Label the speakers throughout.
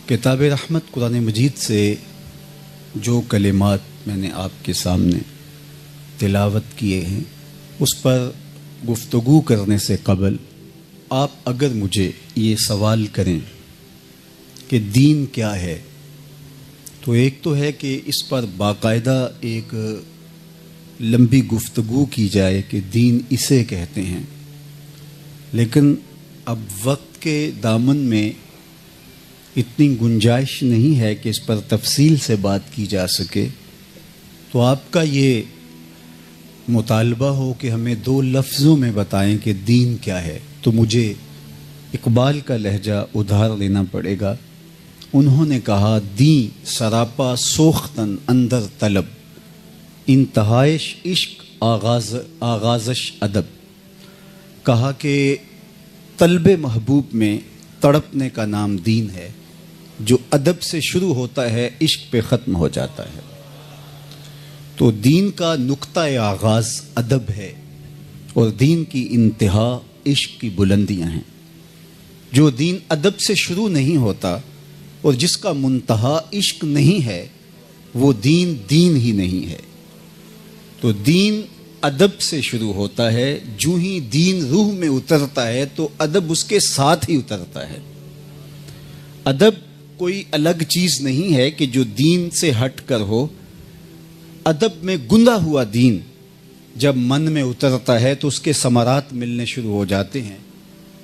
Speaker 1: کتاب رحمت قرآن مجید سے جو کلمات میں نے آپ کے سامنے تلاوت کیے ہیں اس پر گفتگو کرنے سے قبل آپ اگر مجھے یہ سوال کریں کہ دین کیا ہے، تو ایک تو ہے کہ اس پر باقاعدہ ایک لمبی گفتگو کی جائے کہ دین اسے کہتے ہیں، لیکن اب وقت کے دامن میں اتنی گنجائش نہیں ہے کہ اس پر تفصیل سے بات کی جا سکے، تو آپ کا یہ مطالبہ ہو کہ ہمیں 2 لفظوں میں بتائیں کہ دین کیا ہے، تو مجھے اقبال کا لہجہ ادھار لینا پڑے گا۔ انہوں نے کہا دین سراپا سوختن اندر طلب، انتہائش عشق آغازش ادب۔ کہا کہ طلب محبوب میں تڑپنے کا نام دین ہے، جو ادب سے شروع ہوتا ہے عشق پہ ختم ہو جاتا ہے۔ تو دین کا نقطہ آغاز ادب ہے اور دین کی انتہا عشق کی بلندیاں ہیں۔ جو دین ادب سے شروع نہیں ہوتا اور جس کا منتہا عشق نہیں ہے، وہ دین دین ہی نہیں ہے۔ تو دین ادب سے شروع ہوتا ہے، جو ہی دین روح میں اترتا ہے تو ادب اس کے ساتھ ہی اترتا ہے۔ ادب کوئی الگ چیز نہیں ہے کہ جو دین سے ہٹ کر ہو۔ ادب میں گندا ہوا دین جب من میں اترتا ہے تو اس کے ثمرات ملنے شروع ہو جاتے ہیں،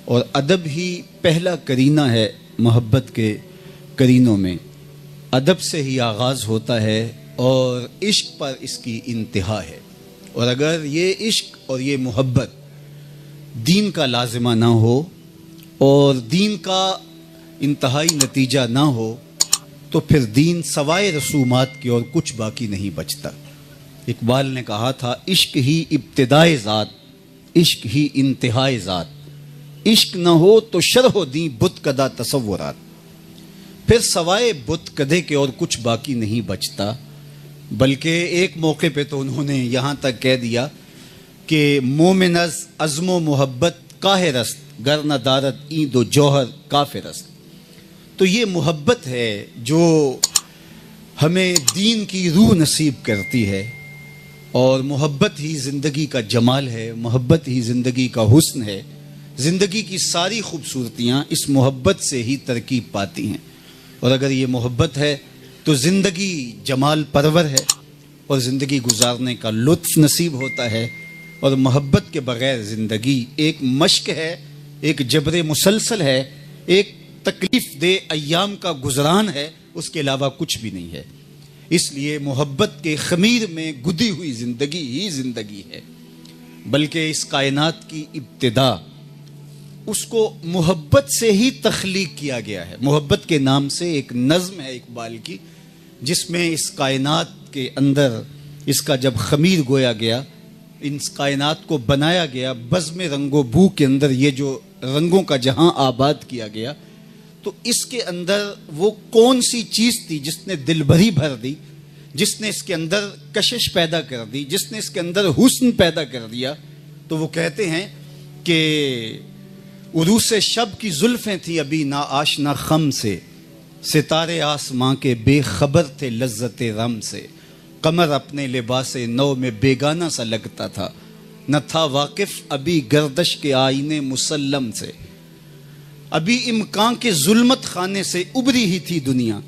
Speaker 1: اور ادب ہی پہلا کرینہ ہے محبت کے کرینوں میں۔ ادب سے ہی آغاز ہوتا ہے اور عشق پر اس کی انتہا ہے، اور اگر یہ عشق اور یہ محبت دین کا لازمہ نہ ہو اور دین کا انتہائی نتیجہ نہ ہو تو پھر دین سوائے رسومات کی اور کچھ باقی نہیں بچتا۔ اقبال نے کہا تھا عشق ہی ابتدائے ذات، عشق ہی انتہائے ذات، عشق نہ ہو تو شرح دیں بت کدہ تصورات۔ پھر سوائے بت کدے کے اور کچھ باقی نہیں بچتا، بلکہ ایک موقع پہ تو انہوں نے یہاں تک کہہ دیا کہ مومن از عزم و محبت کاہر است، گر نہ دارت این دو جوہر کافر است۔ تو یہ محبت ہے جو ہمیں دین کی روح نصیب کرتی ہے، اور محبت ہی زندگی کا جمال ہے، محبت ہی زندگی کا حسن ہے۔ زندگی کی ساری خوبصورتیاں اس محبت سے ہی ترکیب پاتی ہیں، اور اگر یہ محبت ہے تو زندگی جمال پرور ہے اور زندگی گزارنے کا لطف نصیب ہوتا ہے، اور محبت کے بغیر زندگی ایک مشق ہے، ایک جبر مسلسل ہے، ایک تکلیف دہ ایام کا گزران ہے، اس کے علاوہ کچھ بھی نہیں ہے۔ اس لیے محبت کے خمیر میں گدی ہوئی زندگی ہی زندگی ہے، بلکہ اس کائنات کی ابتدا اس کو محبت سے ہی تخلیق کیا گیا ہے۔ محبت کے نام سے ایک نظم ہے اقبال کی، جس میں اس کائنات کے اندر اس کا جب خمیر گویا گیا، اس کائنات کو بنایا گیا، بزم رنگ و بو کے اندر یہ جو رنگوں کا جہاں آباد کیا گیا، تو اس کے اندر وہ کون سی چیز تھی جس نے دل بھری بھر دی، جس نے اس کے اندر کشش پیدا کر دی، جس نے اس کے اندر حسن پیدا کر دیا؟ تو وہ کہتے ہیں کہ عروس شب کی زلفیں تھیں ابھی نا آشنا خم سے، ستارے آسماں کے بے خبر تھے لذت رم سے، قمر اپنے لباس نو میں بیگانہ سا لگتا تھا، نہ تھا واقف ابھی گردش کے آئینے مسلم سے، ابھی امکان کے ظلمت خانے سے ابری ہی تھی دنیا،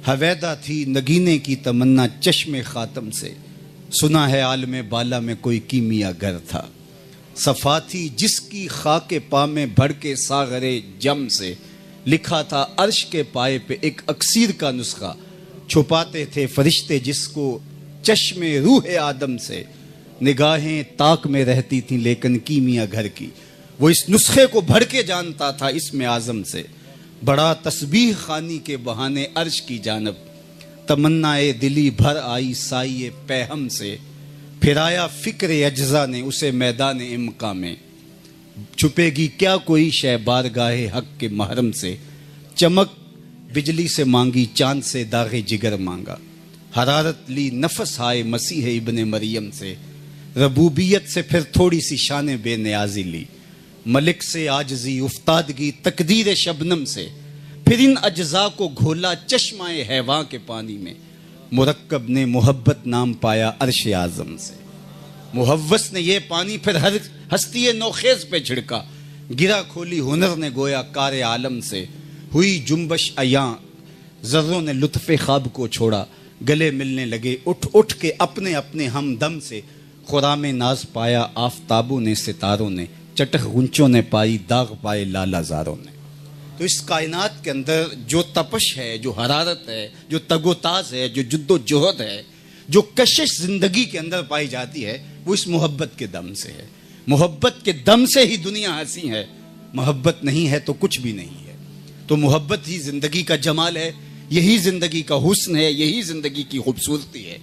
Speaker 1: حویدہ تھی نگینے کی تمنا چشم خاتم سے، سنا ہے عالم بالا میں کوئی کیمیا گر تھا، صفا تھی جس کی خاک پا میں بڑھ کے ساغرے جم سے، لکھا تھا عرش کے پائے پہ ایک اکسیر کا نسخہ، چھپاتے تھے فرشتے جس کو چشم روح آدم سے، نگاہیں تاک میں رہتی تھیں لیکن کیمیا گھر کی، وہ اس نسخے کو بھر کے جانتا تھا اسم اعظم سے، بڑا تسبیح خوانی کے بہانے عرش کی جانب، تمنائے دلی بھر آئی سائے پیہم سے، پھرایا فکر اجزا نے اسے میدان امکا میں، چھپے گی کیا کوئی شے بارگاہ حق کے محرم سے، چمک بجلی سے مانگی چاند سے داغ جگر مانگا، حرارت لی نفس ہائے مسیح ابن مریم سے، ربوبیت سے پھر تھوڑی سی شان بے نیازی لی، ملک سے عاجزی افتادگی تقدیر شبنم سے، پھر ان اجزاء کو گھولا چشمہ حیواں کے پانی میں، مرکب نے محبت نام پایا عرش اعظم سے، محوس نے یہ پانی پھر ہر ہستی نوخیز پہ چھڑکا، گرا کھولی ہنر نے گویا کار عالم سے، ہوئی جنبش ایاں ذروں نے لطف خواب کو چھوڑا، گلے ملنے لگے اٹھ اٹھ کے اپنے اپنے ہمدم سے، خرام ناز پایا آفتابوں نے ستاروں نے، چٹخ غنچوں نے پائی داغ پائے لالا زاروں نے۔ تو اس کائنات کے اندر جو تپش ہے، جو حرارت ہے، جو تگ و تاز ہے، جو جد و جہد ہے، جو کشش زندگی کے اندر پائی جاتی ہے، وہ اس محبت کے دم سے ہے۔ محبت کے دم سے ہی دنیا ہنسی ہے، محبت نہیں ہے تو کچھ بھی نہیں ہے۔ تو محبت ہی زندگی کا جمال ہے، یہی زندگی کا حسن ہے، یہی زندگی کی خوبصورتی ہے۔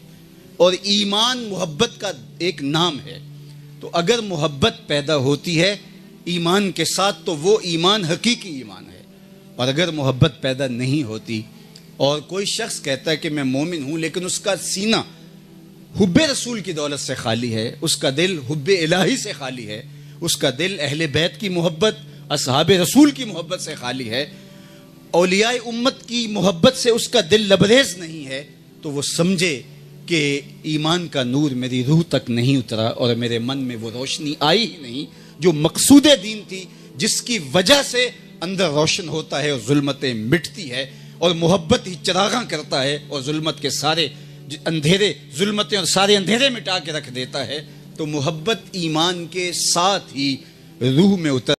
Speaker 1: اور ایمان محبت کا ایک نام ہے۔ تو اگر محبت پیدا ہوتی ہے ایمان کے ساتھ تو وہ ایمان حقیقی ایمان ہے، اور اگر محبت پیدا نہیں ہوتی اور کوئی شخص کہتا ہے کہ میں مومن ہوں لیکن اس کا سینہ حب رسول کی دولت سے خالی ہے، اس کا دل حب الہی سے خالی ہے، اس کا دل اہل بیت کی محبت، اصحاب رسول کی محبت سے خالی ہے، اولیاء امت کی محبت سے اس کا دل لبریز نہیں ہے، تو وہ سمجھے کہ ایمان کا نور میری روح تک نہیں اترا اور میرے من میں وہ روشنی آئی ہی نہیں جو مقصود دین تھی، جس کی وجہ سے اندر روشن ہوتا ہے اور ظلمتیں مٹتی ہے، اور محبت ہی چراغاں کرتا ہے اور ظلمت کے سارے اندھیرے، ظلمتیں اور سارے اندھیرے مٹا کے رکھ دیتا ہے۔ تو محبت ایمان کے ساتھ ہی روح میں اتر